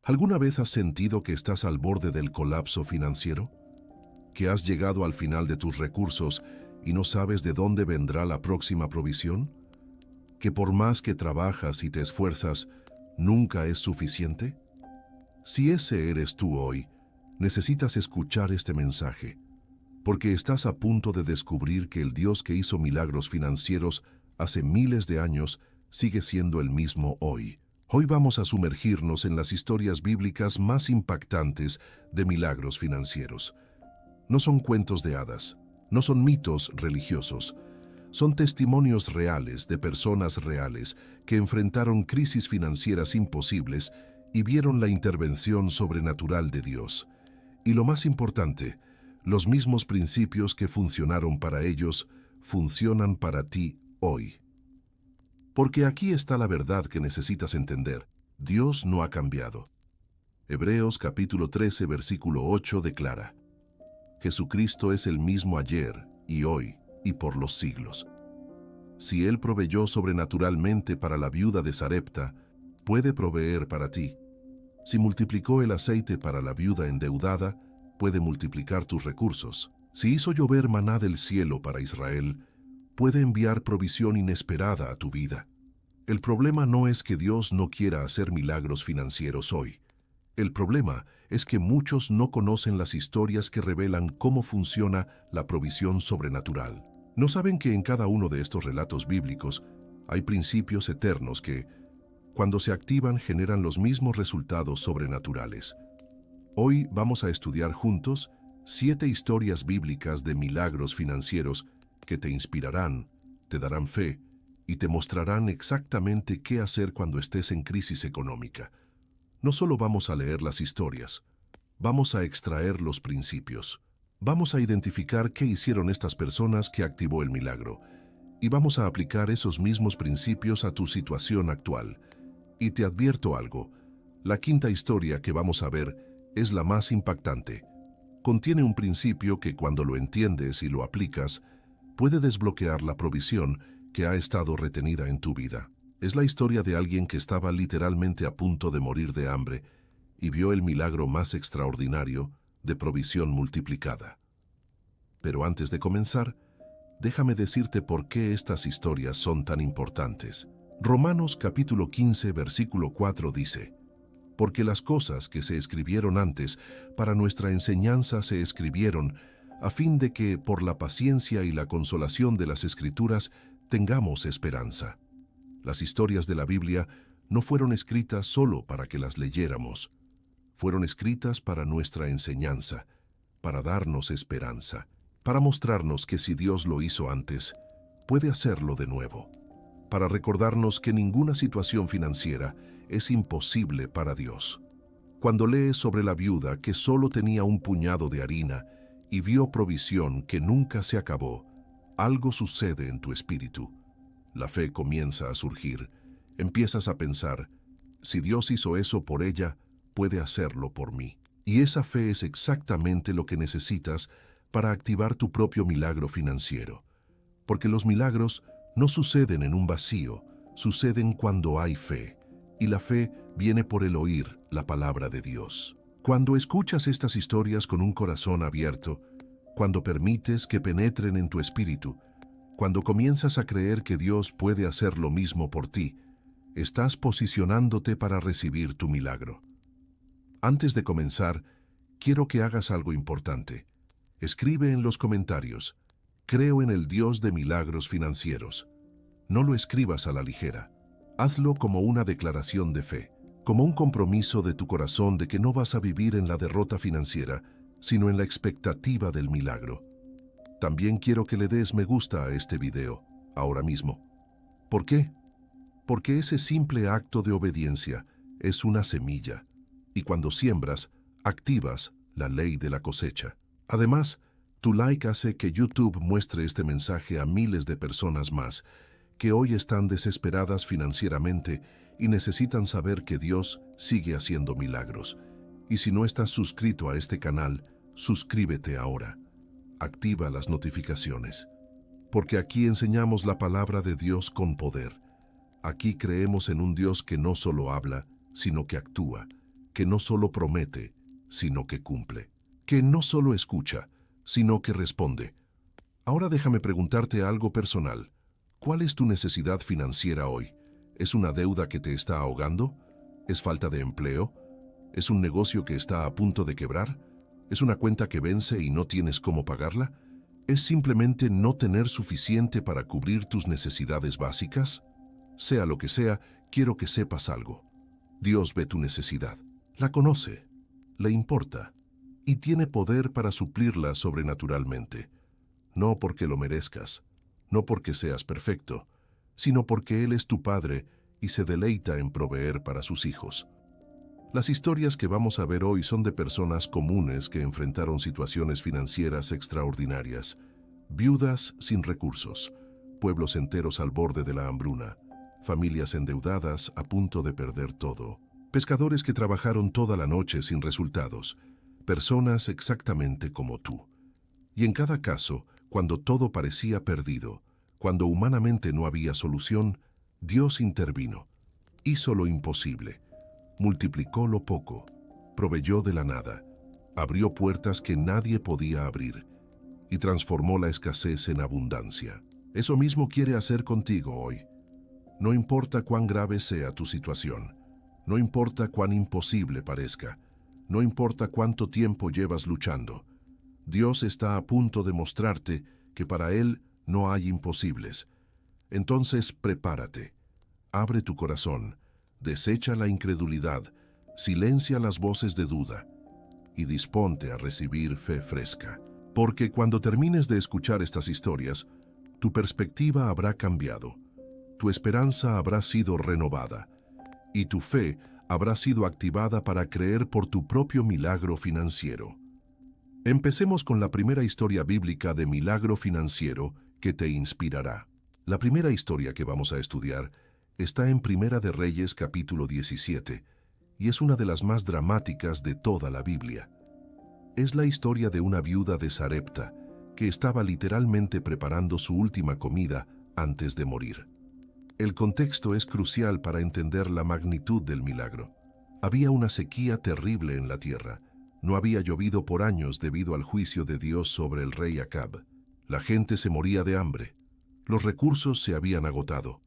¿Alguna vez has sentido que estás al borde del colapso financiero? ¿Que has llegado al final de tus recursos y no sabes de dónde vendrá la próxima provisión? ¿Que por más que trabajas y te esfuerzas, nunca es suficiente? Si ese eres tú hoy, necesitas escuchar este mensaje, porque estás a punto de descubrir que el Dios que hizo milagros financieros hace miles de años sigue siendo el mismo hoy. Hoy vamos a sumergirnos en las historias bíblicas más impactantes de milagros financieros. No son cuentos de hadas, no son mitos religiosos, son testimonios reales de personas reales que enfrentaron crisis financieras imposibles y vieron la intervención sobrenatural de Dios. Y lo más importante, los mismos principios que funcionaron para ellos funcionan para ti hoy. Porque aquí está la verdad que necesitas entender. Dios no ha cambiado. Hebreos capítulo 13, versículo 8 declara: Jesucristo es el mismo ayer y hoy y por los siglos. Si Él proveyó sobrenaturalmente para la viuda de Sarepta, puede proveer para ti. Si multiplicó el aceite para la viuda endeudada, puede multiplicar tus recursos. Si hizo llover maná del cielo para Israel, puede enviar provisión inesperada a tu vida. El problema no es que Dios no quiera hacer milagros financieros hoy. El problema es que muchos no conocen las historias que revelan cómo funciona la provisión sobrenatural. No saben que en cada uno de estos relatos bíblicos hay principios eternos que, cuando se activan, generan los mismos resultados sobrenaturales. Hoy vamos a estudiar juntos 7 historias bíblicas de milagros financieros que te inspirarán, te darán fe y te mostrarán exactamente qué hacer cuando estés en crisis económica. No solo vamos a leer las historias, vamos a extraer los principios. Vamos a identificar qué hicieron estas personas que activó el milagro y vamos a aplicar esos mismos principios a tu situación actual. Y te advierto algo, la quinta historia que vamos a ver es la más impactante. Contiene un principio que cuando lo entiendes y lo aplicas, puede desbloquear la provisión que ha estado retenida en tu vida. Es la historia de alguien que estaba literalmente a punto de morir de hambre y vio el milagro más extraordinario de provisión multiplicada. Pero antes de comenzar, déjame decirte por qué estas historias son tan importantes. Romanos capítulo 15, versículo 4 dice: Porque las cosas que se escribieron antes para nuestra enseñanza se escribieron, a fin de que, por la paciencia y la consolación de las Escrituras, tengamos esperanza. Las historias de la Biblia no fueron escritas solo para que las leyéramos. Fueron escritas para nuestra enseñanza, para darnos esperanza, para mostrarnos que si Dios lo hizo antes, puede hacerlo de nuevo, para recordarnos que ninguna situación financiera es imposible para Dios. Cuando lees sobre la viuda que solo tenía un puñado de harina y vio provisión que nunca se acabó, algo sucede en tu espíritu. La fe comienza a surgir. Empiezas a pensar: si Dios hizo eso por ella, puede hacerlo por mí. Y esa fe es exactamente lo que necesitas para activar tu propio milagro financiero. Porque los milagros no suceden en un vacío, suceden cuando hay fe. Y la fe viene por el oír la palabra de Dios. Cuando escuchas estas historias con un corazón abierto, cuando permites que penetren en tu espíritu, cuando comienzas a creer que Dios puede hacer lo mismo por ti, estás posicionándote para recibir tu milagro. Antes de comenzar, quiero que hagas algo importante. Escribe en los comentarios: creo en el Dios de milagros financieros. No lo escribas a la ligera. Hazlo como una declaración de fe, como un compromiso de tu corazón de que no vas a vivir en la derrota financiera, sino en la expectativa del milagro. También quiero que le des me gusta a este video, ahora mismo. ¿Por qué? Porque ese simple acto de obediencia es una semilla, y cuando siembras, activas la ley de la cosecha. Además, tu like hace que YouTube muestre este mensaje a miles de personas más, que hoy están desesperadas financieramente y necesitan saber que Dios sigue haciendo milagros. Y si no estás suscrito a este canal, suscríbete ahora. Activa las notificaciones. Porque aquí enseñamos la palabra de Dios con poder. Aquí creemos en un Dios que no solo habla, sino que actúa. que no solo promete, sino que cumple, que no solo escucha, sino que responde. Ahora déjame preguntarte algo personal. ¿Cuál es tu necesidad financiera hoy? ¿Es una deuda que te está ahogando? ¿Es falta de empleo? ¿Es un negocio que está a punto de quebrar? ¿Es una cuenta que vence y no tienes cómo pagarla? ¿Es simplemente no tener suficiente para cubrir tus necesidades básicas? Sea lo que sea, quiero que sepas algo. Dios ve tu necesidad, la conoce, le importa y tiene poder para suplirla sobrenaturalmente. No porque lo merezcas, no porque seas perfecto, sino porque Él es tu Padre y se deleita en proveer para sus hijos. Las historias que vamos a ver hoy son de personas comunes que enfrentaron situaciones financieras extraordinarias, viudas sin recursos, pueblos enteros al borde de la hambruna, familias endeudadas a punto de perder todo, pescadores que trabajaron toda la noche sin resultados, personas exactamente como tú. Y en cada caso, cuando todo parecía perdido, cuando humanamente no había solución, Dios intervino, hizo lo imposible, multiplicó lo poco, proveyó de la nada, abrió puertas que nadie podía abrir y transformó la escasez en abundancia. Eso mismo quiere hacer contigo hoy. No importa cuán grave sea tu situación, no importa cuán imposible parezca, no importa cuánto tiempo llevas luchando, Dios está a punto de mostrarte que para Él no hay imposibles. Entonces prepárate, abre tu corazón, desecha la incredulidad, silencia las voces de duda y disponte a recibir fe fresca. Porque cuando termines de escuchar estas historias, tu perspectiva habrá cambiado, tu esperanza habrá sido renovada y tu fe habrá sido activada para creer por tu propio milagro financiero. Empecemos con la primera historia bíblica de milagro financiero que te inspirará. La primera historia que vamos a estudiar está en Primera de Reyes capítulo 17 y es una de las más dramáticas de toda la Biblia. Es la historia de una viuda de Sarepta que estaba literalmente preparando su última comida antes de morir. El contexto es crucial para entender la magnitud del milagro. Había una sequía terrible en la tierra. No había llovido por años debido al juicio de Dios sobre el rey Acab. La gente se moría de hambre. Los recursos se habían agotado.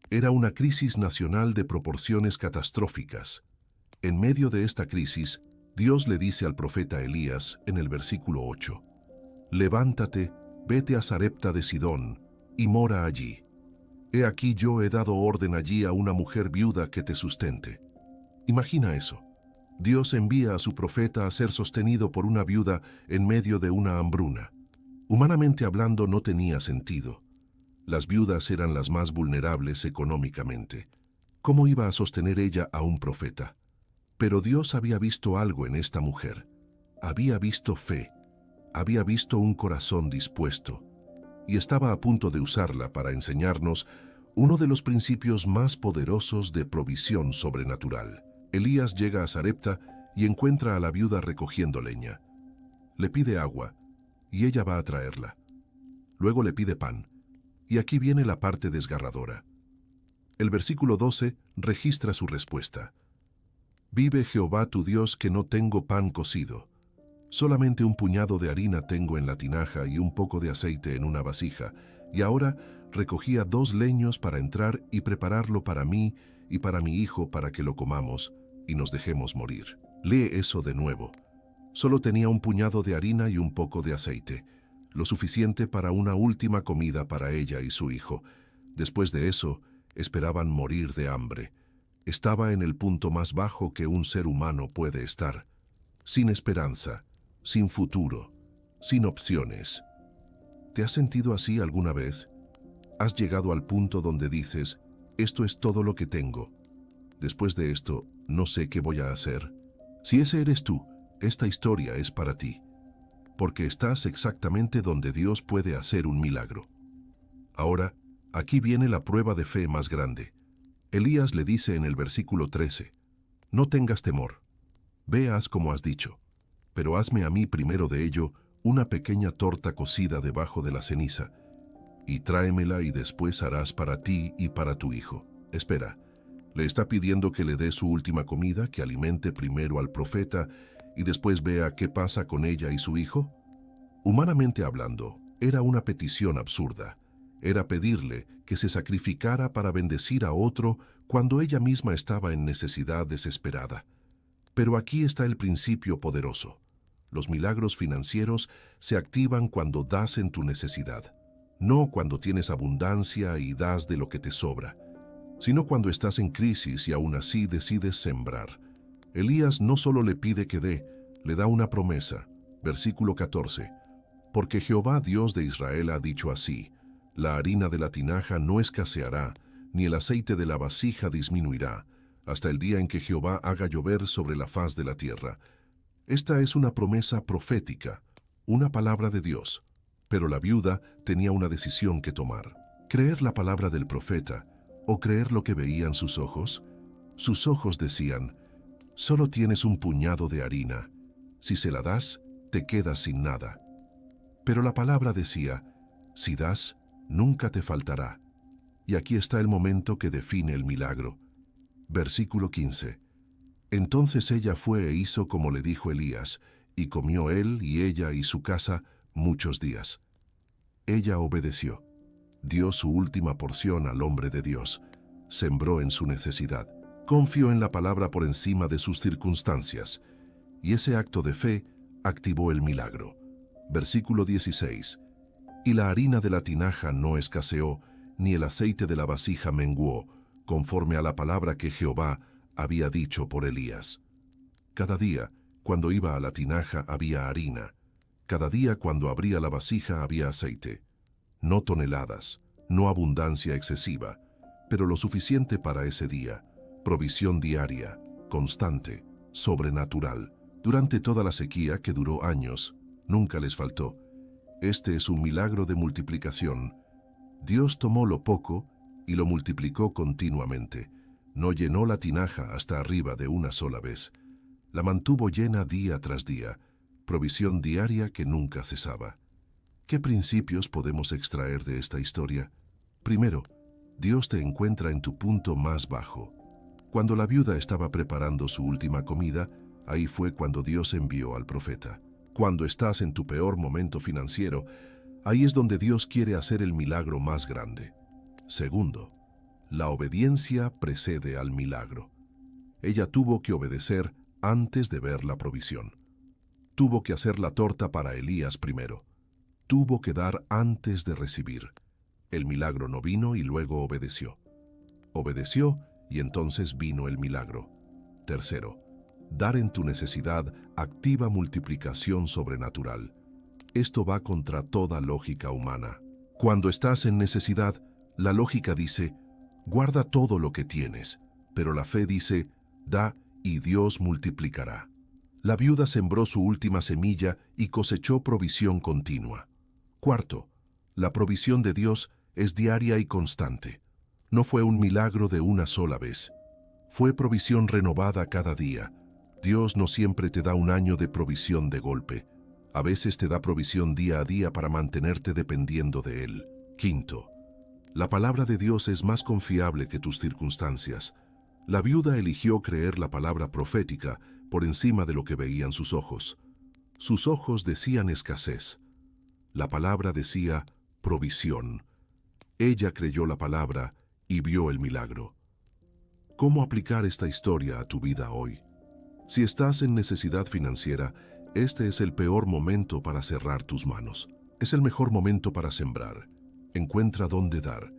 Era una crisis nacional de proporciones catastróficas. En medio de esta crisis, Dios le dice al profeta Elías en el versículo 8, «Levántate, vete a Sarepta de Sidón y mora allí. He aquí yo he dado orden allí a una mujer viuda que te sustente». Imagina eso. Dios envía a su profeta a ser sostenido por una viuda en medio de una hambruna. Humanamente hablando no tenía sentido. Las viudas eran las más vulnerables económicamente. ¿Cómo iba a sostener ella a un profeta? Pero Dios había visto algo en esta mujer. Había visto fe. Había visto un corazón dispuesto. Y estaba a punto de usarla para enseñarnos uno de los principios más poderosos de provisión sobrenatural. Elías llega a Sarepta y encuentra a la viuda recogiendo leña. Le pide agua, y ella va a traerla. Luego le pide pan, y aquí viene la parte desgarradora. El versículo 12 registra su respuesta. «Vive Jehová tu Dios que no tengo pan cocido. Solamente un puñado de harina tengo en la tinaja y un poco de aceite en una vasija, y ahora recogía 2 leños para entrar y prepararlo para mí y para mi hijo para que lo comamos y nos dejemos morir». Lee eso de nuevo. Solo tenía un puñado de harina y un poco de aceite, lo suficiente para una última comida para ella y su hijo. Después de eso, esperaban morir de hambre. Estaba en el punto más bajo que un ser humano puede estar, sin esperanza, sin futuro, sin opciones. ¿Te has sentido así alguna vez? ¿Has llegado al punto donde dices, esto es todo lo que tengo? Después de esto, no sé qué voy a hacer. Si ese eres tú, esta historia es para ti, porque estás exactamente donde Dios puede hacer un milagro. Ahora, aquí viene la prueba de fe más grande. Elías le dice en el versículo 13, «No tengas temor, ve haz como has dicho, pero hazme a mí primero de ello una pequeña torta cocida debajo de la ceniza, y tráemela y después harás para ti y para tu hijo. Espera, Le está pidiendo que le dé su última comida, que alimente primero al profeta y después vea qué pasa con ella y su hijo. Humanamente hablando, era una petición absurda. Era pedirle que se sacrificara para bendecir a otro cuando ella misma estaba en necesidad desesperada. Pero aquí está el principio poderoso. Los milagros financieros se activan cuando das en tu necesidad, no cuando tienes abundancia y das de lo que te sobra, sino cuando estás en crisis y aún así decides sembrar. Elías no solo le pide que dé, le da una promesa. Versículo 14. Porque Jehová Dios de Israel ha dicho así: la harina de la tinaja no escaseará, ni el aceite de la vasija disminuirá, hasta el día en que Jehová haga llover sobre la faz de la tierra. Esta es una promesa profética, una palabra de Dios. Pero la viuda tenía una decisión que tomar: creer la palabra del profeta o creer lo que veían sus ojos. Sus ojos decían: solo tienes un puñado de harina. Si se la das, te quedas sin nada. Pero la palabra decía: si das, nunca te faltará. Y aquí está el momento que define el milagro. Versículo 15. Entonces ella fue e hizo como le dijo Elías, y comió él y ella y su casa muchos días. Ella obedeció. Dio su última porción al hombre de Dios. Sembró en su necesidad. Confió en la palabra por encima de sus circunstancias. Y ese acto de fe activó el milagro. Versículo 16. Y la harina de la tinaja no escaseó, ni el aceite de la vasija menguó, conforme a la palabra que Jehová había dicho por Elías. Cada día, cuando iba a la tinaja, había harina. Cada día, cuando abría la vasija, había aceite. No toneladas, no abundancia excesiva, pero lo suficiente para ese día. Provisión diaria, constante, sobrenatural. Durante toda la sequía, que duró años, nunca les faltó. Este es un milagro de multiplicación. Dios tomó lo poco y lo multiplicó continuamente. No llenó la tinaja hasta arriba de una sola vez. La mantuvo llena día tras día, provisión diaria que nunca cesaba. ¿Qué principios podemos extraer de esta historia? Primero, Dios te encuentra en tu punto más bajo. Cuando la viuda estaba preparando su última comida, ahí fue cuando Dios envió al profeta. Cuando estás en tu peor momento financiero, ahí es donde Dios quiere hacer el milagro más grande. Segundo, la obediencia precede al milagro. Ella tuvo que obedecer antes de ver la provisión. Tuvo que hacer la torta para Elías primero. Tuvo que dar antes de recibir. El milagro no vino y luego obedeció. Obedeció y entonces vino el milagro. Tercero, dar en tu necesidad activa multiplicación sobrenatural. Esto va contra toda lógica humana. Cuando estás en necesidad, la lógica dice: guarda todo lo que tienes, pero la fe dice: da y Dios multiplicará. La viuda sembró su última semilla y cosechó provisión continua. Cuarto, la provisión de Dios es diaria y constante. No fue un milagro de una sola vez. Fue provisión renovada cada día. Dios no siempre te da un año de provisión de golpe. A veces te da provisión día a día para mantenerte dependiendo de Él. Quinto, la palabra de Dios es más confiable que tus circunstancias. La viuda eligió creer la palabra profética por encima de lo que veían sus ojos. Sus ojos decían escasez. La palabra decía provisión. Ella creyó la palabra y vio el milagro. ¿Cómo aplicar esta historia a tu vida hoy? Si estás en necesidad financiera, este es el peor momento para cerrar tus manos. Es el mejor momento para sembrar. Encuentra dónde dar.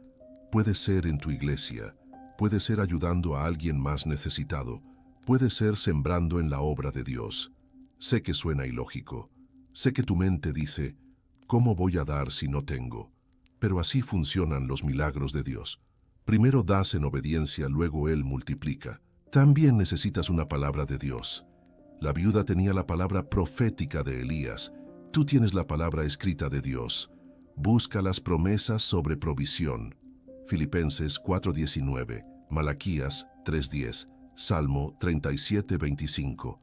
Puede ser en tu iglesia, puede ser ayudando a alguien más necesitado, puede ser sembrando en la obra de Dios. Sé que suena ilógico. Sé que tu mente dice: ¿cómo voy a dar si no tengo? Pero así funcionan los milagros de Dios. Primero das en obediencia, luego Él multiplica. También necesitas una palabra de Dios. La viuda tenía la palabra profética de Elías. Tú tienes la palabra escrita de Dios. Busca las promesas sobre provisión. Filipenses 4:19, Malaquías 3:10, Salmo 37:25.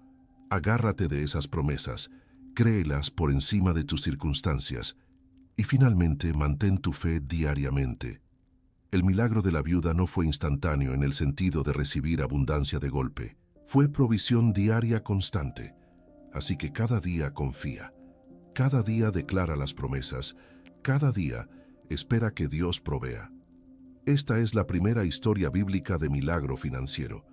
Agárrate de esas promesas, créelas por encima de tus circunstancias y finalmente mantén tu fe diariamente. El milagro de la viuda no fue instantáneo en el sentido de recibir abundancia de golpe. Fue provisión diaria constante. Así que cada día confía. Cada día declara las promesas. Cada día espera que Dios provea. Esta es la primera historia bíblica de milagro financiero.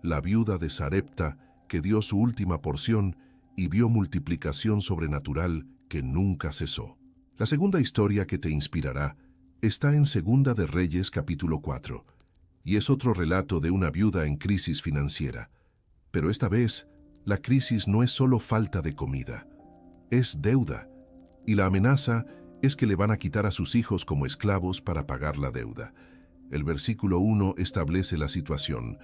La viuda de Sarepta, que dio su última porción y vio multiplicación sobrenatural que nunca cesó. La segunda historia que te inspirará está en Segunda de Reyes capítulo 4, y es otro relato de una viuda en crisis financiera. Pero esta vez, la crisis no es solo falta de comida, es deuda, y la amenaza es que le van a quitar a sus hijos como esclavos para pagar la deuda. El versículo 1 establece la situación.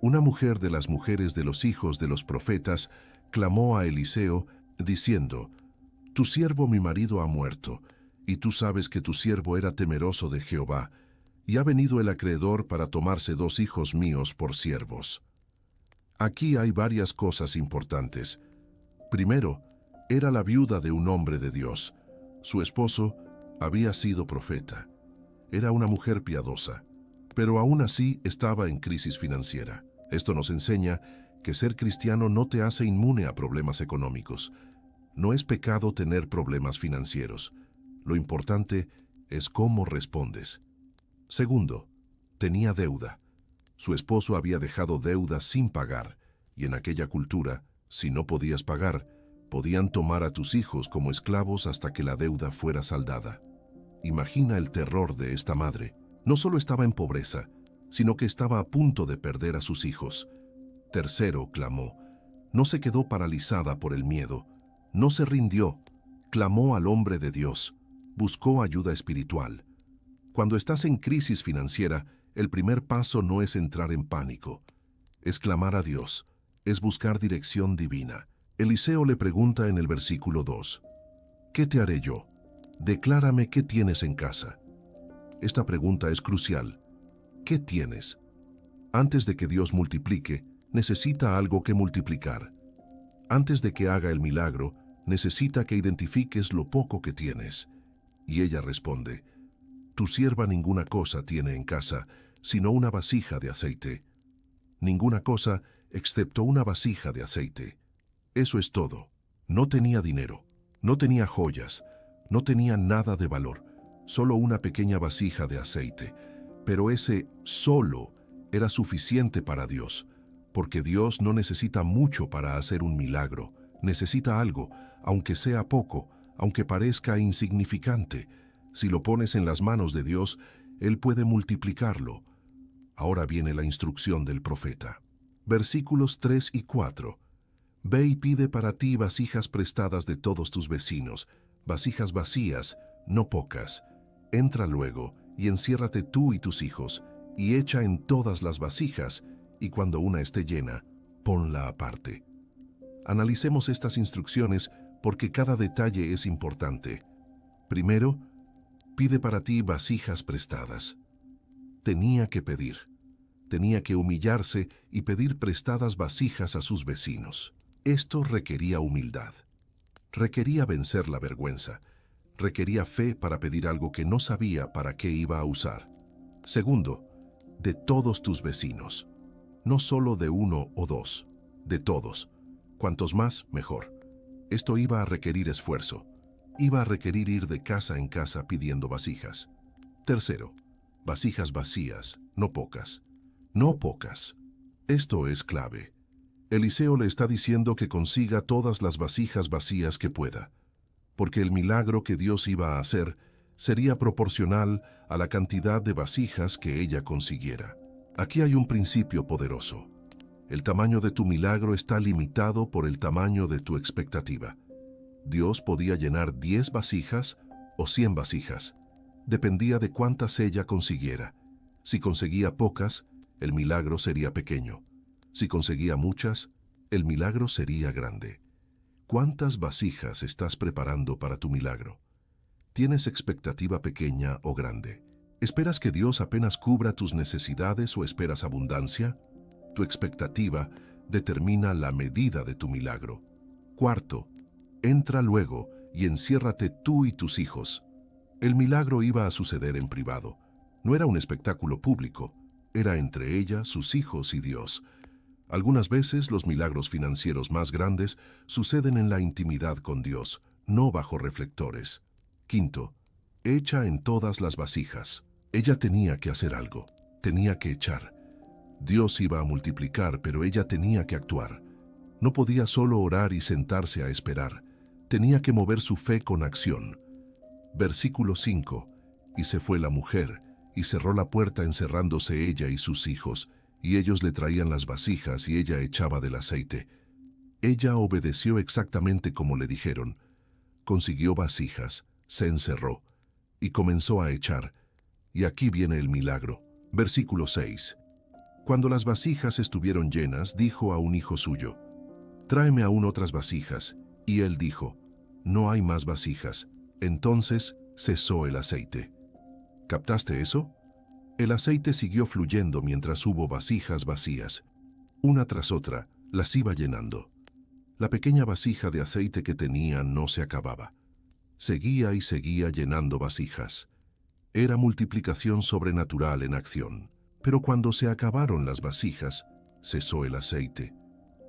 Una mujer de las mujeres de los hijos de los profetas clamó a Eliseo, diciendo: «Tu siervo mi marido ha muerto, y tú sabes que tu siervo era temeroso de Jehová, y ha venido el acreedor para tomarse 2 hijos míos por siervos». Aquí hay varias cosas importantes. Primero, era la viuda de un hombre de Dios. Su esposo había sido profeta. Era una mujer piadosa, pero aún así estaba en crisis financiera. Esto nos enseña que ser cristiano no te hace inmune a problemas económicos. No es pecado tener problemas financieros. Lo importante es cómo respondes. Segundo, tenía deuda. Su esposo había dejado deuda sin pagar, y en aquella cultura, si no podías pagar, podían tomar a tus hijos como esclavos hasta que la deuda fuera saldada. Imagina el terror de esta madre. No solo estaba en pobreza, sino que estaba a punto de perder a sus hijos. Tercero, clamó. No se quedó paralizada por el miedo. No se rindió. Clamó al hombre de Dios. Buscó ayuda espiritual. Cuando estás en crisis financiera, el primer paso no es entrar en pánico. Es clamar a Dios. Es buscar dirección divina. Eliseo le pregunta en el versículo 2. ¿Qué te haré yo? Declárame qué tienes en casa. Esta pregunta es crucial. ¿Qué tienes? Antes de que Dios multiplique, necesita algo que multiplicar. Antes de que haga el milagro, necesita que identifiques lo poco que tienes. Y ella responde: «Tu sierva ninguna cosa tiene en casa, sino una vasija de aceite». Ninguna cosa excepto una vasija de aceite. Eso es todo. No tenía dinero, no tenía joyas, no tenía nada de valor, solo una pequeña vasija de aceite. Pero ese solo era suficiente para Dios, porque Dios no necesita mucho para hacer un milagro. Necesita algo, aunque sea poco, aunque parezca insignificante. Si lo pones en las manos de Dios, Él puede multiplicarlo. Ahora viene la instrucción del profeta. Versículos 3 y 4. Ve y pide para ti vasijas prestadas de todos tus vecinos, vasijas vacías, no pocas. Entra luego y enciérrate tú y tus hijos, y echa en todas las vasijas, y cuando una esté llena, ponla aparte. Analicemos estas instrucciones porque cada detalle es importante. Primero, pide para ti vasijas prestadas. Tenía que pedir. Tenía que humillarse y pedir prestadas vasijas a sus vecinos. Esto requería humildad. Requería vencer la vergüenza. Requería fe para pedir algo que no sabía para qué iba a usar. Segundo, de todos tus vecinos. No solo de 1 o 2, de todos. Cuantos más, mejor. Esto iba a requerir esfuerzo. Iba a requerir ir de casa en casa pidiendo vasijas. Tercero, vasijas vacías, no pocas. No pocas. Esto es clave. Eliseo le está diciendo que consiga todas las vasijas vacías que pueda, porque el milagro que Dios iba a hacer sería proporcional a la cantidad de vasijas que ella consiguiera. Aquí hay un principio poderoso. El tamaño de tu milagro está limitado por el tamaño de tu expectativa. Dios podía llenar 10 vasijas o 100 vasijas. Dependía de cuántas ella consiguiera. Si conseguía pocas, el milagro sería pequeño. Si conseguía muchas, el milagro sería grande. ¿Cuántas vasijas estás preparando para tu milagro? ¿Tienes expectativa pequeña o grande? ¿Esperas que Dios apenas cubra tus necesidades o esperas abundancia? Tu expectativa determina la medida de tu milagro. Cuarto, entra luego y enciérrate tú y tus hijos. El milagro iba a suceder en privado. No era un espectáculo público, era entre ella, sus hijos y Dios. Algunas veces los milagros financieros más grandes suceden en la intimidad con Dios, no bajo reflectores. Quinto, echa en todas las vasijas. Ella tenía que hacer algo, tenía que echar. Dios iba a multiplicar, pero ella tenía que actuar. No podía solo orar y sentarse a esperar. Tenía que mover su fe con acción. Versículo 5. Y se fue la mujer, y cerró la puerta encerrándose ella y sus hijos, y ellos le traían las vasijas y ella echaba del aceite. Ella obedeció exactamente como le dijeron. Consiguió vasijas, se encerró, y comenzó a echar. Y aquí viene el milagro. Versículo 6. Cuando las vasijas estuvieron llenas, dijo a un hijo suyo, «Tráeme aún otras vasijas». Y él dijo, «No hay más vasijas». Entonces cesó el aceite. ¿Captaste eso? El aceite siguió fluyendo mientras hubo vasijas vacías. Una tras otra, las iba llenando. La pequeña vasija de aceite que tenía no se acababa. Seguía y seguía llenando vasijas. Era multiplicación sobrenatural en acción. Pero cuando se acabaron las vasijas, cesó el aceite.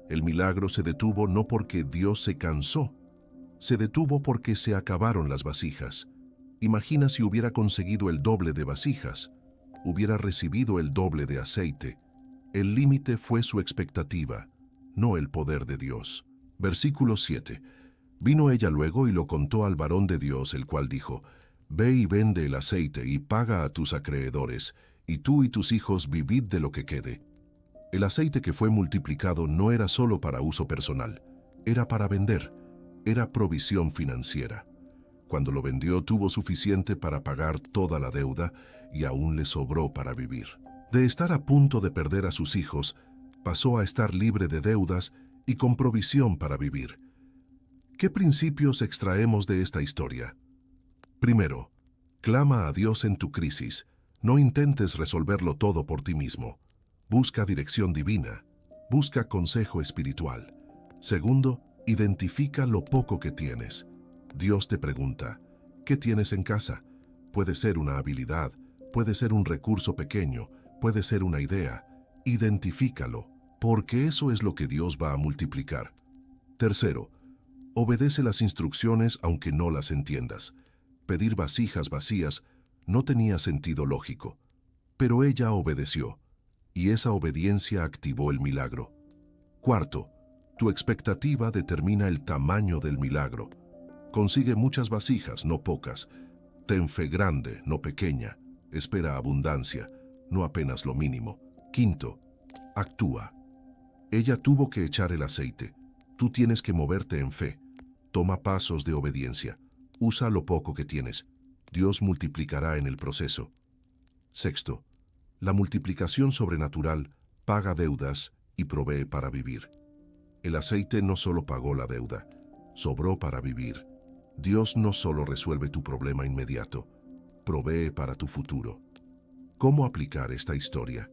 El milagro se detuvo no porque Dios se cansó, se detuvo porque se acabaron las vasijas. Imagina si hubiera conseguido el doble de vasijas, hubiera recibido el doble de aceite. El límite fue su expectativa, no el poder de Dios. Versículo 7. Vino ella luego y lo contó al varón de Dios, el cual dijo, «Ve y vende el aceite y paga a tus acreedores, y tú y tus hijos vivid de lo que quede». El aceite que fue multiplicado no era solo para uso personal, era para vender, era provisión financiera. Cuando lo vendió tuvo suficiente para pagar toda la deuda y aún le sobró para vivir. De estar a punto de perder a sus hijos, pasó a estar libre de deudas y con provisión para vivir. ¿Qué principios extraemos de esta historia? Primero, clama a Dios en tu crisis. No intentes resolverlo todo por ti mismo. Busca dirección divina. Busca consejo espiritual. Segundo, identifica lo poco que tienes. Dios te pregunta, ¿qué tienes en casa? Puede ser una habilidad, puede ser un recurso pequeño, puede ser una idea. Identifícalo, porque eso es lo que Dios va a multiplicar. Tercero, obedece las instrucciones aunque no las entiendas. Pedir vasijas vacías no tenía sentido lógico, pero ella obedeció, y esa obediencia activó el milagro. Cuarto, tu expectativa determina el tamaño del milagro. Consigue muchas vasijas, no pocas. Ten fe grande, no pequeña. Espera abundancia, no apenas lo mínimo. Quinto, actúa. Ella tuvo que echar el aceite. Tú tienes que moverte en fe. Toma pasos de obediencia. Usa lo poco que tienes. Dios multiplicará en el proceso. Sexto, la multiplicación sobrenatural paga deudas y provee para vivir. El aceite no solo pagó la deuda, sobró para vivir. Dios no solo resuelve tu problema inmediato, provee para tu futuro. ¿Cómo aplicar esta historia?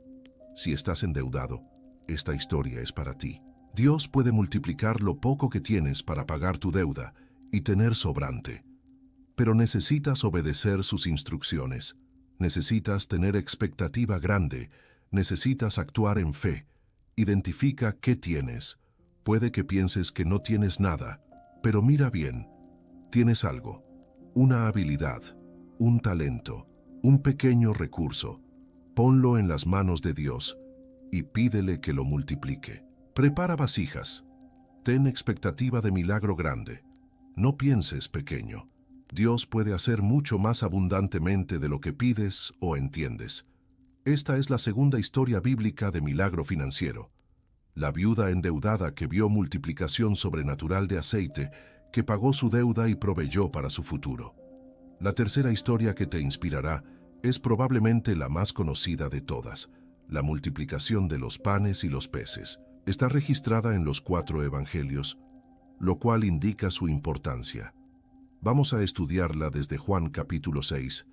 Si estás endeudado, esta historia es para ti. Dios puede multiplicar lo poco que tienes para pagar tu deuda y tener sobrante. Pero necesitas obedecer sus instrucciones. Necesitas tener expectativa grande. Necesitas actuar en fe. Identifica qué tienes. Puede que pienses que no tienes nada, pero mira bien. Tienes algo. Una habilidad, un talento, un pequeño recurso. Ponlo en las manos de Dios y pídele que lo multiplique. Prepara vasijas. Ten expectativa de milagro grande. No pienses pequeño. Dios puede hacer mucho más abundantemente de lo que pides o entiendes. Esta es la segunda historia bíblica de milagro financiero. La viuda endeudada que vio multiplicación sobrenatural de aceite, que pagó su deuda y proveyó para su futuro. La tercera historia que te inspirará es probablemente la más conocida de todas, la multiplicación de los panes y los peces. Está registrada en los 4 evangelios, lo cual indica su importancia. Vamos a estudiarla desde Juan capítulo 6.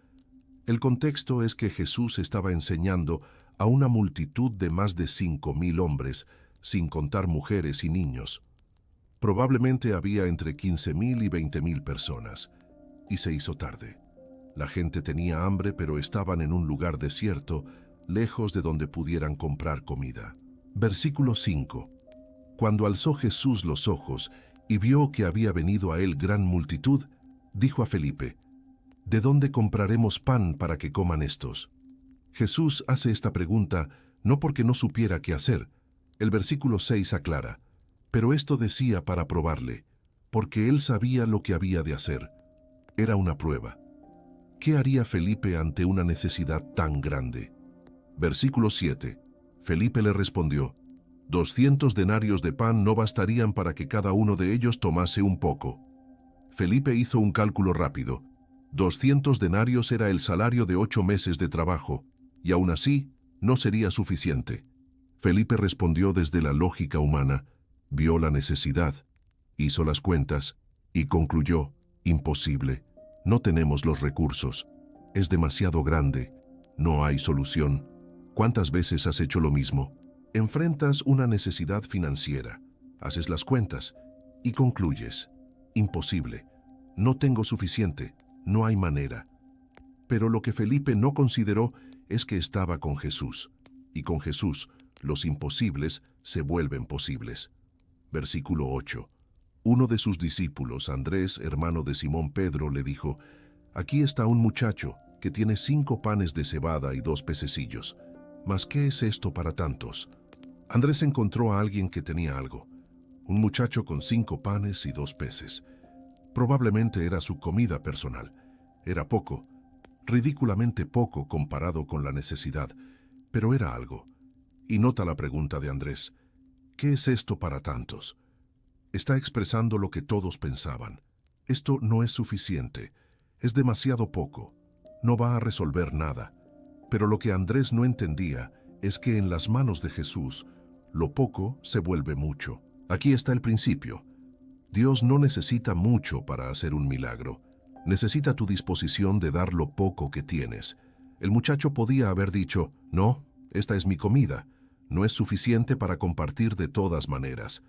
El contexto es que Jesús estaba enseñando a una multitud de más de 5,000 hombres, sin contar mujeres y niños. Probablemente había entre 15,000 y 20,000 personas, y se hizo tarde. La gente tenía hambre, pero estaban en un lugar desierto, lejos de donde pudieran comprar comida. Versículo 5. Cuando alzó Jesús los ojos y vio que había venido a él gran multitud, dijo a Felipe: ¿De dónde compraremos pan para que coman estos? Jesús hace esta pregunta no porque no supiera qué hacer. El versículo 6 aclara: pero esto decía para probarle, porque él sabía lo que había de hacer. Era una prueba. ¿Qué haría Felipe ante una necesidad tan grande? Versículo 7. Felipe le respondió: 200 denarios de pan no bastarían para que cada uno de ellos tomase un poco. Felipe hizo un cálculo rápido. 200 denarios era el salario de 8 meses de trabajo, y aún así no sería suficiente. Felipe respondió desde la lógica humana, vio la necesidad, hizo las cuentas y concluyó: imposible, no tenemos los recursos, es demasiado grande, no hay solución. ¿Cuántas veces has hecho lo mismo? Enfrentas una necesidad financiera, haces las cuentas y concluyes: imposible, no tengo suficiente, no hay manera. Pero lo que Felipe no consideró es que estaba con Jesús, y con Jesús los imposibles se vuelven posibles. Versículo 8. Uno de sus discípulos, Andrés, hermano de Simón Pedro, le dijo: aquí está un muchacho que tiene 5 panes de cebada y 2 pececillos. ¿Mas qué es esto para tantos? Andrés encontró a alguien que tenía algo. Un muchacho con 5 panes y 2 peces. Probablemente era su comida personal. Era poco, ridículamente poco comparado con la necesidad, pero era algo. Y nota la pregunta de Andrés: ¿qué es esto para tantos? Está expresando lo que todos pensaban. Esto no es suficiente, es demasiado poco, no va a resolver nada. Pero lo que Andrés no entendía es que en las manos de Jesús, lo poco se vuelve mucho. Aquí está el principio. Dios no necesita mucho para hacer un milagro. Necesita tu disposición de dar lo poco que tienes. El muchacho podía haber dicho: no, esta es mi comida, no es suficiente para compartir de todas maneras.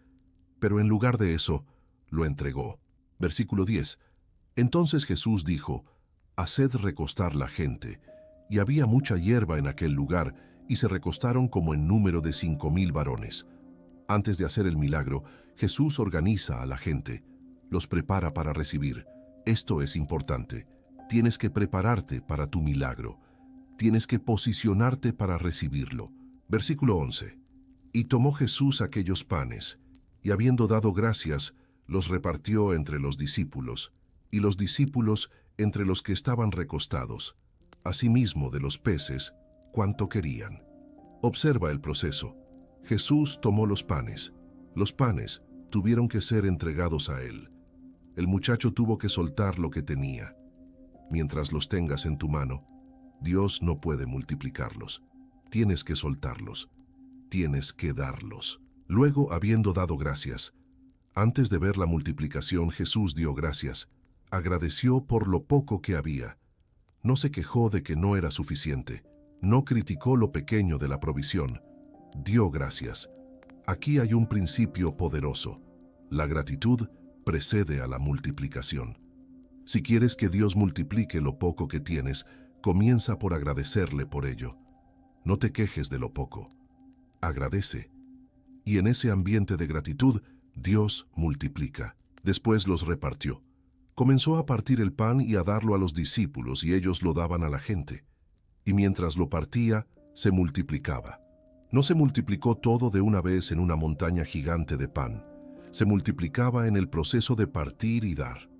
Pero en lugar de eso, lo entregó. Versículo 10. Entonces Jesús dijo: haced recostar la gente. Y había mucha hierba en aquel lugar, y se recostaron como en número de 5,000 varones. Antes de hacer el milagro, Jesús organiza a la gente, los prepara para recibir. Esto es importante. Tienes que prepararte para tu milagro. Tienes que posicionarte para recibirlo. Versículo 11. Y tomó Jesús aquellos panes, y habiendo dado gracias, los repartió entre los discípulos, y los discípulos entre los que estaban recostados, asimismo de los peces, cuanto querían. Observa el proceso. Jesús tomó los panes. Los panes tuvieron que ser entregados a él. El muchacho tuvo que soltar lo que tenía. Mientras los tengas en tu mano, Dios no puede multiplicarlos. Tienes que soltarlos. Tienes que darlos. Luego, habiendo dado gracias, antes de ver la multiplicación, Jesús dio gracias, agradeció por lo poco que había. No se quejó de que no era suficiente, no criticó lo pequeño de la provisión, dio gracias. Aquí hay un principio poderoso. La gratitud precede a la multiplicación. Si quieres que Dios multiplique lo poco que tienes, comienza por agradecerle por ello. No te quejes de lo poco. Agradece. Y en ese ambiente de gratitud, Dios multiplica. Después los repartió. Comenzó a partir el pan y a darlo a los discípulos, y ellos lo daban a la gente. Y mientras lo partía, se multiplicaba. No se multiplicó todo de una vez en una montaña gigante de pan. Se multiplicaba en el proceso de partir y dar.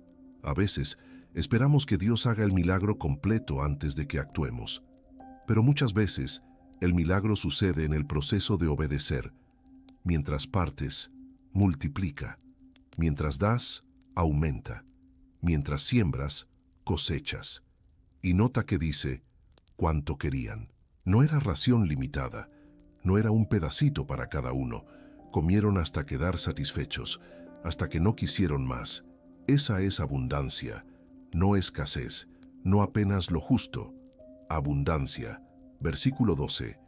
A veces, esperamos que Dios haga el milagro completo antes de que actuemos. Pero muchas veces, el milagro sucede en el proceso de obedecer. Mientras partes, multiplica. Mientras das, aumenta. Mientras siembras, cosechas. Y nota que dice: cuánto querían. No era ración limitada. No era un pedacito para cada uno. Comieron hasta quedar satisfechos, hasta que no quisieron más. Esa es abundancia, no escasez, no apenas lo justo. Abundancia. Versículo 12.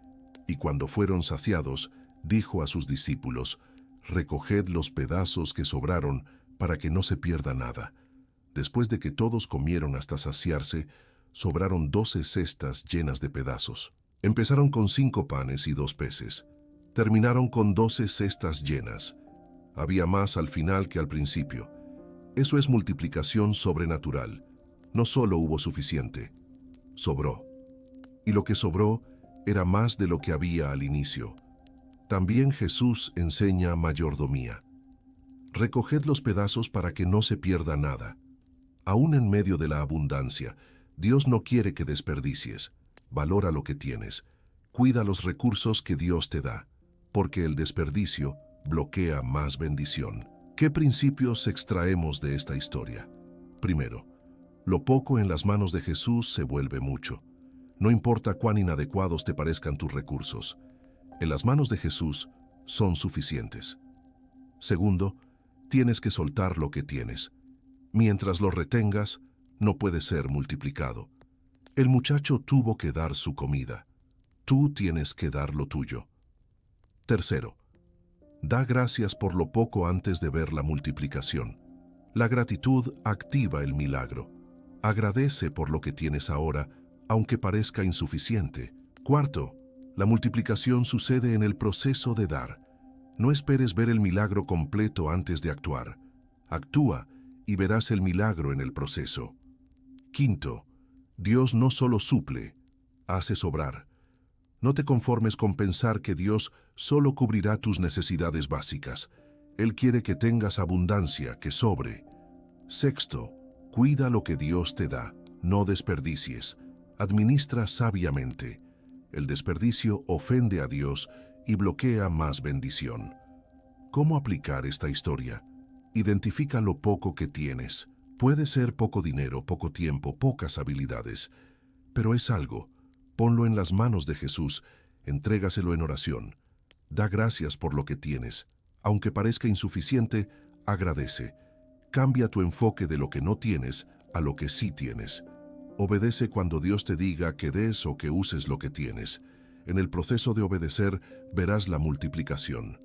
Y cuando fueron saciados, dijo a sus discípulos: recoged los pedazos que sobraron para que no se pierda nada. Después de que todos comieron hasta saciarse, sobraron 12 cestas llenas de pedazos. Empezaron con 5 panes y 2 peces. Terminaron con 12 cestas llenas. Había más al final que al principio. Eso es multiplicación sobrenatural. No solo hubo suficiente, sobró. Y lo que sobró era más de lo que había al inicio. También Jesús enseña mayordomía. Recoged los pedazos para que no se pierda nada. Aún en medio de la abundancia, Dios no quiere que desperdicies. Valora lo que tienes. Cuida los recursos que Dios te da, porque el desperdicio bloquea más bendición. ¿Qué principios extraemos de esta historia? Primero, lo poco en las manos de Jesús se vuelve mucho. No importa cuán inadecuados te parezcan tus recursos. En las manos de Jesús son suficientes. Segundo, tienes que soltar lo que tienes. Mientras lo retengas, no puede ser multiplicado. El muchacho tuvo que dar su comida. Tú tienes que dar lo tuyo. Tercero, da gracias por lo poco antes de ver la multiplicación. La gratitud activa el milagro. Agradece por lo que tienes ahora, aunque parezca insuficiente. Cuarto, la multiplicación sucede en el proceso de dar. No esperes ver el milagro completo antes de actuar. Actúa y verás el milagro en el proceso. Quinto, Dios no solo suple, hace sobrar. No te conformes con pensar que Dios solo cubrirá tus necesidades básicas. Él quiere que tengas abundancia, que sobre. Sexto, cuida lo que Dios te da, no desperdicies. Administra sabiamente. El desperdicio ofende a Dios y bloquea más bendición. ¿Cómo aplicar esta historia? Identifica lo poco que tienes. Puede ser poco dinero, poco tiempo, pocas habilidades, pero es algo. Ponlo en las manos de Jesús, entrégaselo en oración. Da gracias por lo que tienes. Aunque parezca insuficiente, agradece. Cambia tu enfoque de lo que no tienes a lo que sí tienes. Obedece cuando Dios te diga que des o que uses lo que tienes. En el proceso de obedecer verás la multiplicación.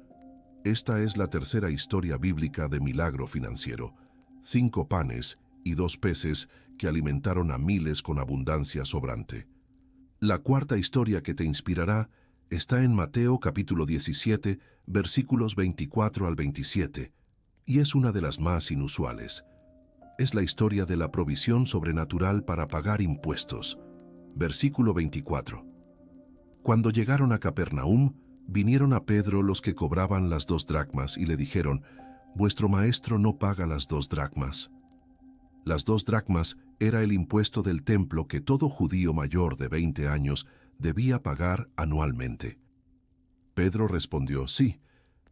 Esta es la tercera historia bíblica de milagro financiero. 5 panes y 2 peces que alimentaron a miles con abundancia sobrante. La cuarta historia que te inspirará está en Mateo capítulo 17, versículos 24 al 27, y es una de las más inusuales. Es la historia de la provisión sobrenatural para pagar impuestos. Versículo 24. Cuando llegaron a Capernaum, vinieron a Pedro los que cobraban las 2 dracmas y le dijeron: «Vuestro maestro no paga las 2 dracmas». Las 2 dracmas era el impuesto del templo que todo judío mayor de 20 años debía pagar anualmente. Pedro respondió: «Sí»,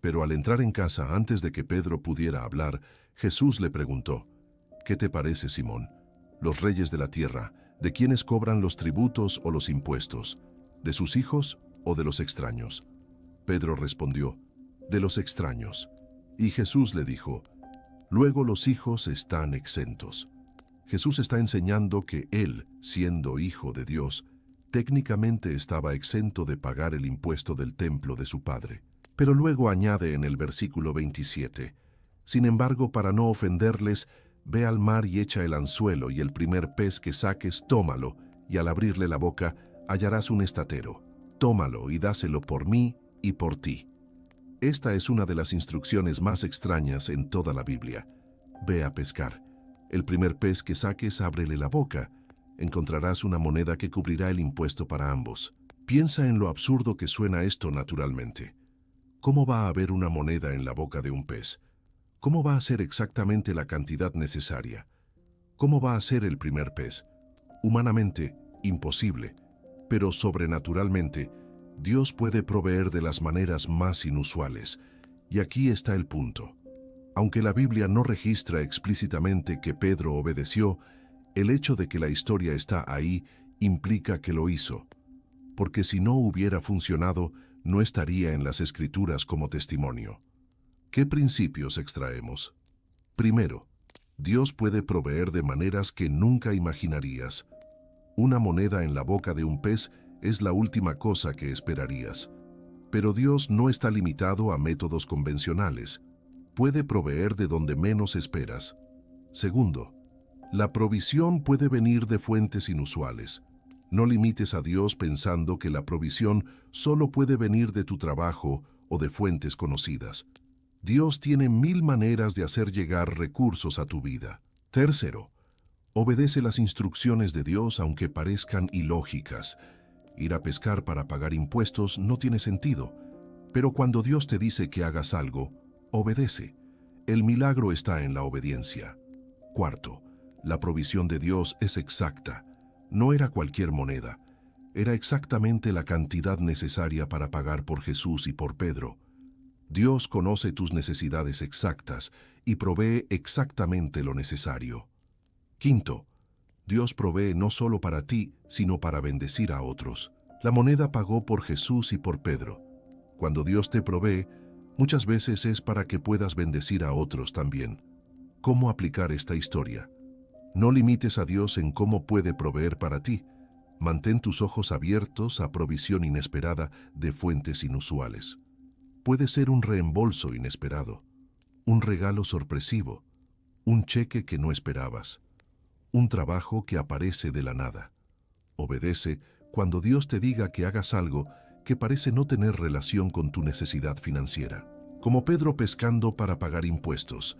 pero al entrar en casa, antes de que Pedro pudiera hablar, Jesús le preguntó: «¿Qué te parece, Simón? Los reyes de la tierra, ¿de quiénes cobran los tributos o los impuestos? ¿De sus hijos o de los extraños?». Pedro respondió: «De los extraños». Y Jesús le dijo: «Luego los hijos están exentos». Jesús está enseñando que él, siendo hijo de Dios, técnicamente estaba exento de pagar el impuesto del templo de su padre. Pero luego añade en el versículo 27, «Sin embargo, para no ofenderles, ve al mar y echa el anzuelo, y el primer pez que saques, tómalo, y al abrirle la boca, hallarás un estatero. Tómalo y dáselo por mí y por ti». Esta es una de las instrucciones más extrañas en toda la Biblia. Ve a pescar. El primer pez que saques, ábrele la boca. Encontrarás una moneda que cubrirá el impuesto para ambos. Piensa en lo absurdo que suena esto naturalmente. ¿Cómo va a haber una moneda en la boca de un pez? ¿Cómo va a ser exactamente la cantidad necesaria? ¿Cómo va a ser el primer pez? Humanamente, imposible, pero sobrenaturalmente, Dios puede proveer de las maneras más inusuales. Y aquí está el punto. Aunque la Biblia no registra explícitamente que Pedro obedeció, el hecho de que la historia está ahí implica que lo hizo. Porque si no hubiera funcionado, no estaría en las Escrituras como testimonio. ¿Qué principios extraemos? Primero, Dios puede proveer de maneras que nunca imaginarías. Una moneda en la boca de un pez es la última cosa que esperarías. Pero Dios no está limitado a métodos convencionales. Puede proveer de donde menos esperas. Segundo, La provisión puede venir de fuentes inusuales. No limites a Dios pensando que la provisión solo puede venir de tu trabajo o de fuentes conocidas. Dios tiene 1000 maneras de hacer llegar recursos a tu vida. Tercero, obedece las instrucciones de Dios aunque parezcan ilógicas. Ir a pescar para pagar impuestos no tiene sentido, pero cuando Dios te dice que hagas algo, obedece. El milagro está en la obediencia. Cuarto, la provisión de Dios es exacta. No era cualquier moneda. Era exactamente la cantidad necesaria para pagar por Jesús y por Pedro. Dios conoce tus necesidades exactas y provee exactamente lo necesario. Quinto, Dios provee no solo para ti, sino para bendecir a otros. La moneda pagó por Jesús y por Pedro. Cuando Dios te provee, muchas veces es para que puedas bendecir a otros también. ¿Cómo aplicar esta historia? No limites a Dios en cómo puede proveer para ti. Mantén tus ojos abiertos a provisión inesperada de fuentes inusuales. Puede ser un reembolso inesperado, un regalo sorpresivo, un cheque que no esperabas, un trabajo que aparece de la nada. Obedece cuando Dios te diga que hagas algo que parece no tener relación con tu necesidad financiera. Como Pedro pescando para pagar impuestos.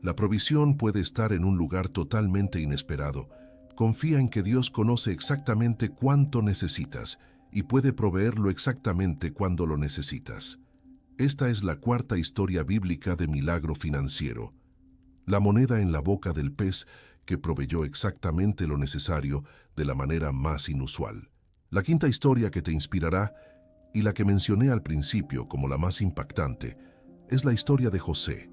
La provisión puede estar en un lugar totalmente inesperado. Confía en que Dios conoce exactamente cuánto necesitas y puede proveerlo exactamente cuando lo necesitas. Esta es la cuarta historia bíblica de milagro financiero. La moneda en la boca del pez que proveyó exactamente lo necesario de la manera más inusual. La quinta historia que te inspirará, y la que mencioné al principio como la más impactante, es la historia de José.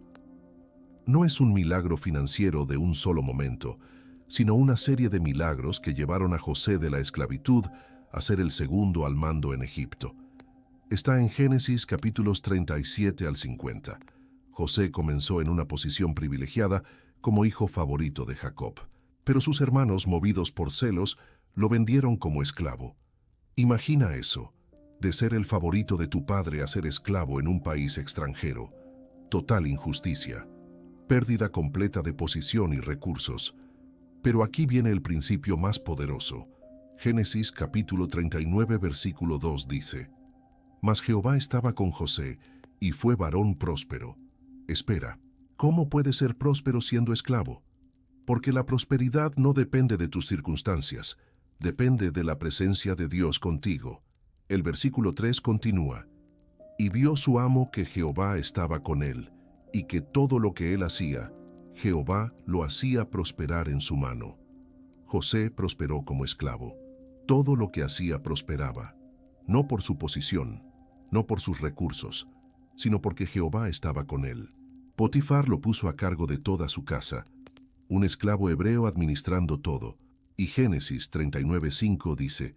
No es un milagro financiero de un solo momento, sino una serie de milagros que llevaron a José de la esclavitud a ser el segundo al mando en Egipto. Está en Génesis capítulos 37 al 50. José comenzó en una posición privilegiada como hijo favorito de Jacob, pero sus hermanos, movidos por celos, lo vendieron como esclavo. Imagina eso, de ser el favorito de tu padre a ser esclavo en un país extranjero. Total injusticia. Pérdida completa de posición y recursos. Pero aquí viene el principio más poderoso. Génesis capítulo 39 versículo 2 dice: Mas Jehová estaba con José, y fue varón próspero. Espera, ¿cómo puede ser próspero siendo esclavo? Porque la prosperidad no depende de tus circunstancias, depende de la presencia de Dios contigo. El versículo 3 continúa: Y vio su amo que Jehová estaba con él, y que todo lo que él hacía, Jehová lo hacía prosperar en su mano. José prosperó como esclavo. Todo lo que hacía prosperaba, no por su posición, no por sus recursos, sino porque Jehová estaba con él. Potifar lo puso a cargo de toda su casa, un esclavo hebreo administrando todo. Y Génesis 39:5 dice: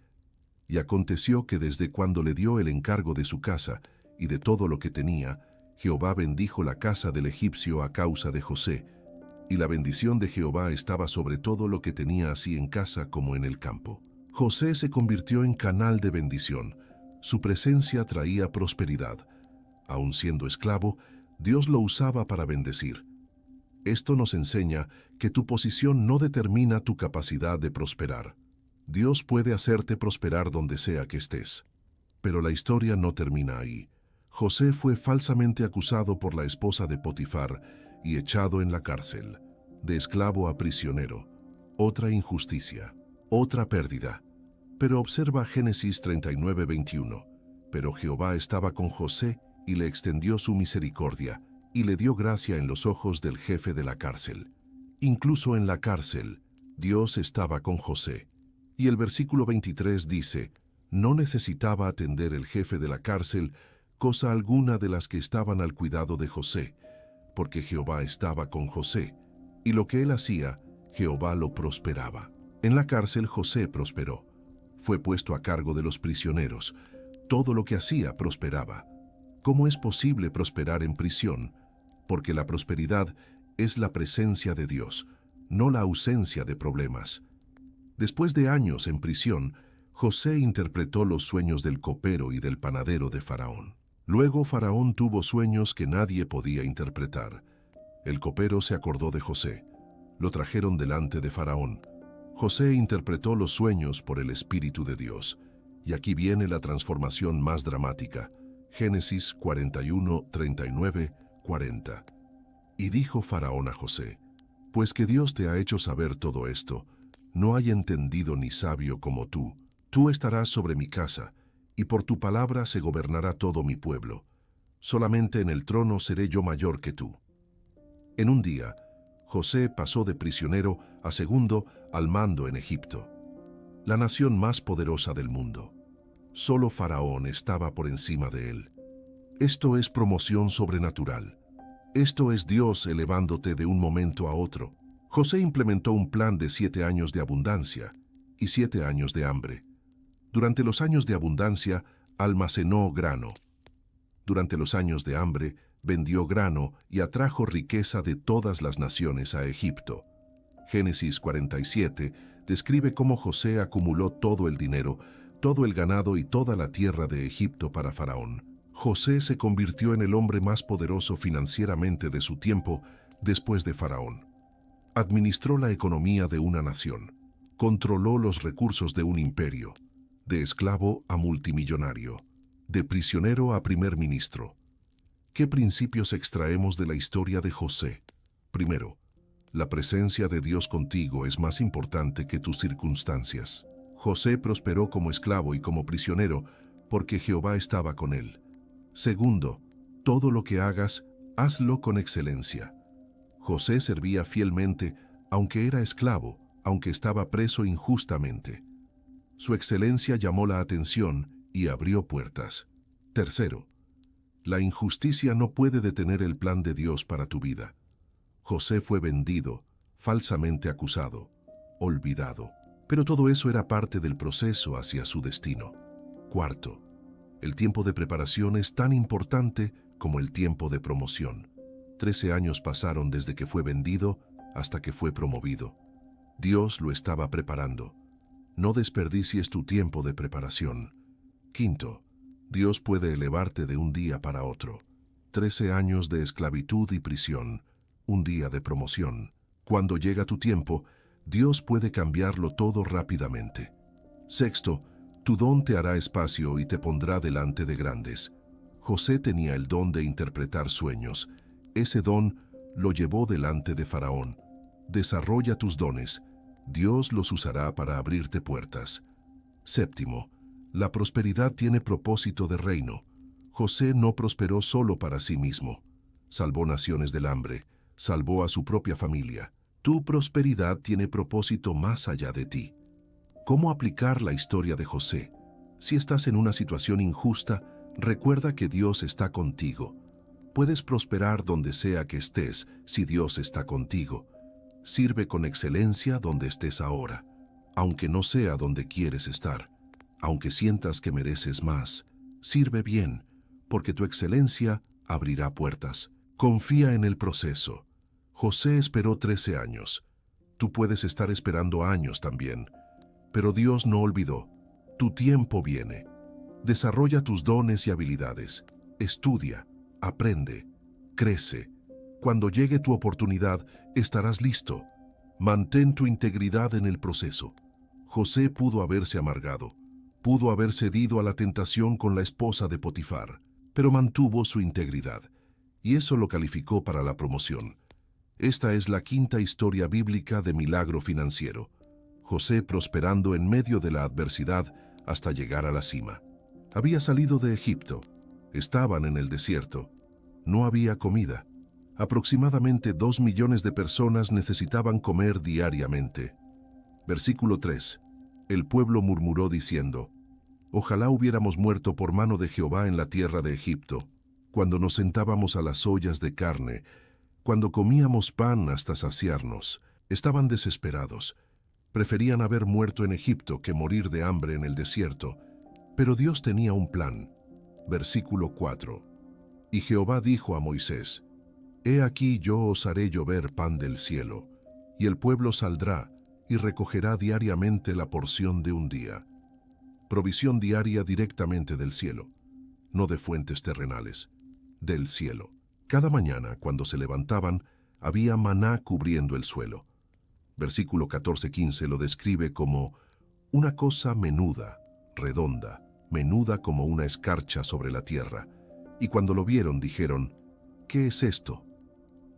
Y aconteció que desde cuando le dio el encargo de su casa y de todo lo que tenía, Jehová bendijo la casa del egipcio a causa de José, y la bendición de Jehová estaba sobre todo lo que tenía así en casa como en el campo. José se convirtió en canal de bendición. Su presencia traía prosperidad. Aun siendo esclavo, Dios lo usaba para bendecir. Esto nos enseña que tu posición no determina tu capacidad de prosperar. Dios puede hacerte prosperar donde sea que estés. Pero la historia no termina ahí. José fue falsamente acusado por la esposa de Potifar y echado en la cárcel, de esclavo a prisionero. Otra injusticia, otra pérdida. Pero observa Génesis 39:21. Pero Jehová estaba con José y le extendió su misericordia y le dio gracia en los ojos del jefe de la cárcel. Incluso en la cárcel, Dios estaba con José. Y el versículo 23 dice: No necesitaba atender el jefe de la cárcel cosa alguna de las que estaban al cuidado de José, porque Jehová estaba con José, y lo que él hacía, Jehová lo prosperaba. En la cárcel José prosperó. Fue puesto a cargo de los prisioneros. Todo lo que hacía prosperaba. ¿Cómo es posible prosperar en prisión? Porque la prosperidad es la presencia de Dios, no la ausencia de problemas. Después de años en prisión, José interpretó los sueños del copero y del panadero de Faraón. Luego Faraón tuvo sueños que nadie podía interpretar. El copero se acordó de José, Lo trajeron delante de Faraón. José interpretó los sueños por el Espíritu de Dios. Y aquí viene la transformación más dramática. Génesis 41, 39, 40. Y dijo Faraón a José: pues que Dios te ha hecho saber todo esto, no hay entendido ni sabio como tú. Tú estarás sobre mi casa, y por tu palabra se gobernará todo mi pueblo. Solamente en el trono seré yo mayor que tú. En un día, José pasó de prisionero a segundo al mando en Egipto, la nación más poderosa del mundo. Solo Faraón estaba por encima de él. Esto es promoción sobrenatural. Esto es Dios elevándote de un momento a otro. José implementó un plan de 7 años de abundancia y 7 años de hambre. Durante los años de abundancia, almacenó grano. Durante los años de hambre, vendió grano y atrajo riqueza de todas las naciones a Egipto. Génesis 47 describe cómo José acumuló todo el dinero, todo el ganado y toda la tierra de Egipto para Faraón. José se convirtió en el hombre más poderoso financieramente de su tiempo después de Faraón. Administró la economía de una nación. Controló los recursos de un imperio. De esclavo a multimillonario. De prisionero a primer ministro. ¿Qué principios extraemos de la historia de José? Primero, la presencia de Dios contigo es más importante que tus circunstancias. José prosperó como esclavo y como prisionero porque Jehová estaba con él. Segundo, todo lo que hagas, hazlo con excelencia. José servía fielmente, aunque era esclavo, aunque estaba preso injustamente. Su excelencia llamó la atención y abrió puertas. Tercero, la injusticia no puede detener el plan de Dios para tu vida. José fue vendido, falsamente acusado, olvidado. Pero todo eso era parte del proceso hacia su destino. Cuarto, el tiempo de preparación es tan importante como el tiempo de promoción. 13 años pasaron desde que fue vendido hasta que fue promovido. Dios lo estaba preparando. No desperdicies tu tiempo de preparación. Quinto, Dios puede elevarte de un día para otro. 13 años de esclavitud y prisión, un día de promoción. Cuando llega tu tiempo, Dios puede cambiarlo todo rápidamente. Sexto, tu don te hará espacio y te pondrá delante de grandes. José tenía el don de interpretar sueños. Ese don lo llevó delante de Faraón. Desarrolla tus dones. Dios los usará para abrirte puertas. Séptimo, la prosperidad tiene propósito de reino. José no prosperó solo para sí mismo. Salvó naciones del hambre, salvó a su propia familia. Tu prosperidad tiene propósito más allá de ti. ¿Cómo aplicar la historia de José? Si estás en una situación injusta, recuerda que Dios está contigo. Puedes prosperar donde sea que estés si Dios está contigo. Sirve con excelencia donde estés ahora, aunque no sea donde quieres estar. Aunque sientas que mereces más, sirve bien, porque tu excelencia abrirá puertas. Confía en el proceso. José esperó 13 años. Tú puedes estar esperando años también. Pero Dios no olvidó. Tu tiempo viene. Desarrolla tus dones y habilidades. Estudia, aprende, crece. Cuando llegue tu oportunidad, estarás listo. Mantén tu integridad en el proceso. José pudo haberse amargado. Pudo haber cedido a la tentación con la esposa de Potifar, pero mantuvo su integridad, y eso lo calificó para la promoción. Esta es la quinta historia bíblica de milagro financiero. José prosperando en medio de la adversidad hasta llegar a la cima. Había salido de Egipto. Estaban en el desierto. No había comida. Aproximadamente 2 millones de personas necesitaban comer diariamente. Versículo 3. El pueblo murmuró diciendo: Ojalá hubiéramos muerto por mano de Jehová en la tierra de Egipto, cuando nos sentábamos a las ollas de carne, cuando comíamos pan hasta saciarnos. Estaban desesperados. Preferían haber muerto en Egipto que morir de hambre en el desierto. Pero Dios tenía un plan. Versículo 4. Y Jehová dijo a Moisés: He aquí yo os haré llover pan del cielo, y el pueblo saldrá y recogerá diariamente la porción de un día. Provisión diaria directamente del cielo, no de fuentes terrenales, del cielo. Cada mañana, cuando se levantaban, había maná cubriendo el suelo. Versículo 14-15 lo describe como una cosa menuda, redonda, menuda como una escarcha sobre la tierra. Y cuando lo vieron dijeron, ¿qué es esto?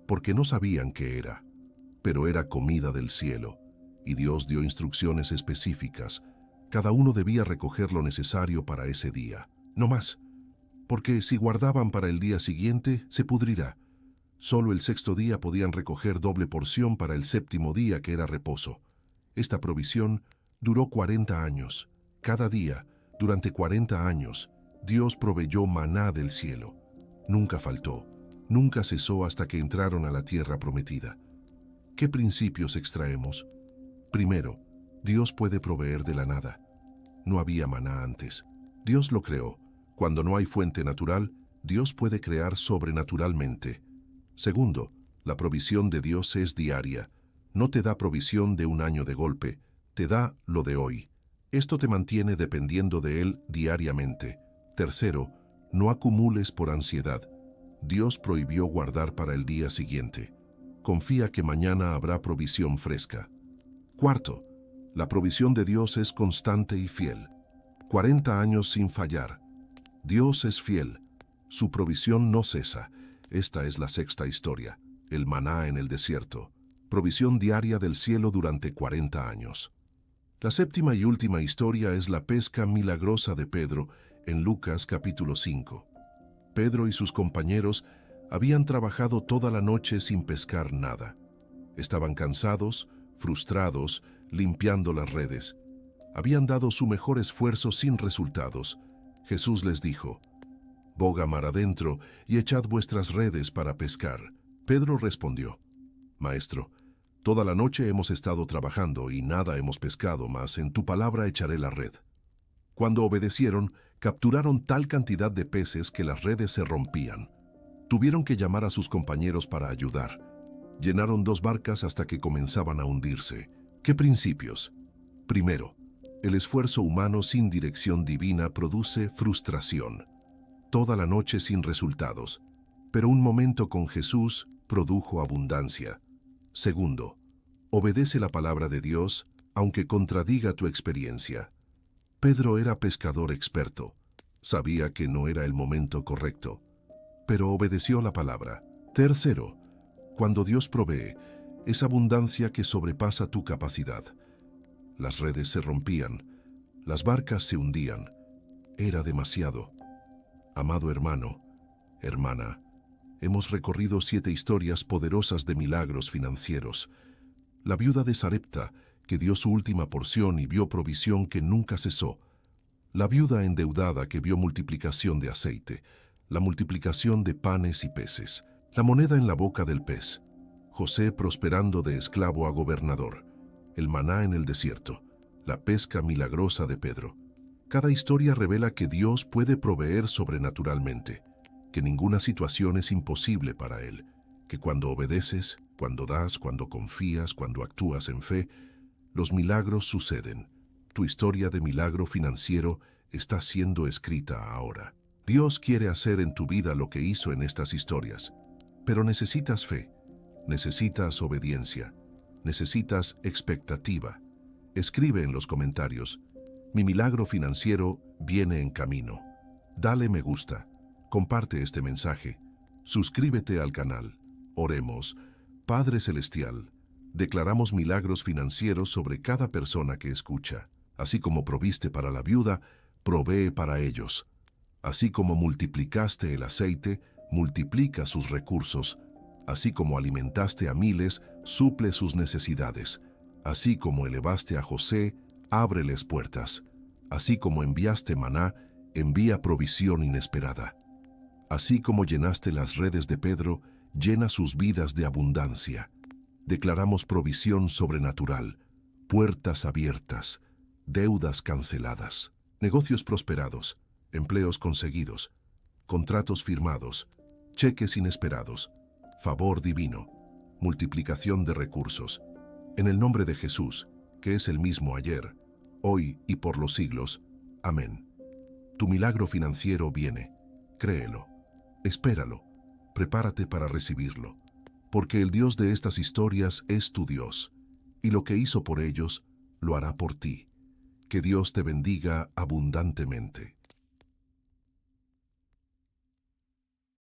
Porque no sabían qué era, pero era comida del cielo, y Dios dio instrucciones específicas. Cada uno debía recoger lo necesario para ese día, no más, porque si guardaban para el día siguiente, se pudrirá. Solo el sexto día podían recoger doble porción para el séptimo día, que era reposo. Esta provisión duró 40 años. Cada día, durante 40 años, Dios proveyó maná del cielo. Nunca faltó, nunca cesó hasta que entraron a la tierra prometida. ¿Qué principios extraemos? Primero, Dios puede proveer de la nada. No había maná antes. Dios lo creó. Cuando no hay fuente natural, Dios puede crear sobrenaturalmente. Segundo, la provisión de Dios es diaria. No te da provisión de un año de golpe, te da lo de hoy. Esto te mantiene dependiendo de Él diariamente. Tercero, no acumules por ansiedad. Dios prohibió guardar para el día siguiente. Confía que mañana habrá provisión fresca. Cuarto, la provisión de Dios es constante y fiel. 40 años sin fallar. Dios es fiel. Su provisión no cesa. Esta es la sexta historia, el maná en el desierto. Provisión diaria del cielo durante 40 años. La séptima y última historia es la pesca milagrosa de Pedro en Lucas capítulo 5. Pedro y sus compañeros habían trabajado toda la noche sin pescar nada. Estaban cansados, frustrados, limpiando las redes. Habían dado su mejor esfuerzo sin resultados. Jesús les dijo, «Boga mar adentro y echad vuestras redes para pescar». Pedro respondió, «Maestro, toda la noche hemos estado trabajando y nada hemos pescado, mas en tu palabra echaré la red». Cuando obedecieron, capturaron tal cantidad de peces que las redes se rompían. Tuvieron que llamar a sus compañeros para ayudar. Llenaron 2 barcas hasta que comenzaban a hundirse. ¿Qué principios? Primero, el esfuerzo humano sin dirección divina produce frustración. Toda la noche sin resultados, pero un momento con Jesús produjo abundancia. Segundo, obedece la palabra de Dios, aunque contradiga tu experiencia. Pedro era pescador experto. Sabía que no era el momento correcto, pero obedeció la palabra. Tercero, cuando Dios provee, es abundancia que sobrepasa tu capacidad. Las redes se rompían, las barcas se hundían. Era demasiado. Amado hermano, hermana, hemos recorrido 7 historias poderosas de milagros financieros. La viuda de Sarepta, que dio su última porción y vio provisión que nunca cesó. La viuda endeudada que vio multiplicación de aceite, la multiplicación de panes y peces, la moneda en la boca del pez, José prosperando de esclavo a gobernador, el maná en el desierto, la pesca milagrosa de Pedro. Cada historia revela que Dios puede proveer sobrenaturalmente, que ninguna situación es imposible para Él, que cuando obedeces, cuando das, cuando confías, cuando actúas en fe, los milagros suceden. Tu historia de milagro financiero está siendo escrita ahora. Dios quiere hacer en tu vida lo que hizo en estas historias, pero necesitas fe, necesitas obediencia, necesitas expectativa. Escribe en los comentarios, mi milagro financiero viene en camino. Dale me gusta, comparte este mensaje, suscríbete al canal. Oremos. Padre Celestial, declaramos milagros financieros sobre cada persona que escucha. Así como proviste para la viuda, provee para ellos. Así como multiplicaste el aceite, multiplica sus recursos. Así como alimentaste a miles, suple sus necesidades. Así como elevaste a José, ábreles puertas. Así como enviaste maná, envía provisión inesperada. Así como llenaste las redes de Pedro, llena sus vidas de abundancia. Declaramos provisión sobrenatural, puertas abiertas, deudas canceladas, negocios prosperados, empleos conseguidos, contratos firmados, cheques inesperados, favor divino, multiplicación de recursos. En el nombre de Jesús, que es el mismo ayer, hoy y por los siglos. Amén. Tu milagro financiero viene. Créelo. Espéralo. Prepárate para recibirlo. Porque el Dios de estas historias es tu Dios. y lo que hizo por ellos, lo hará por ti. Que Dios te bendiga abundantemente.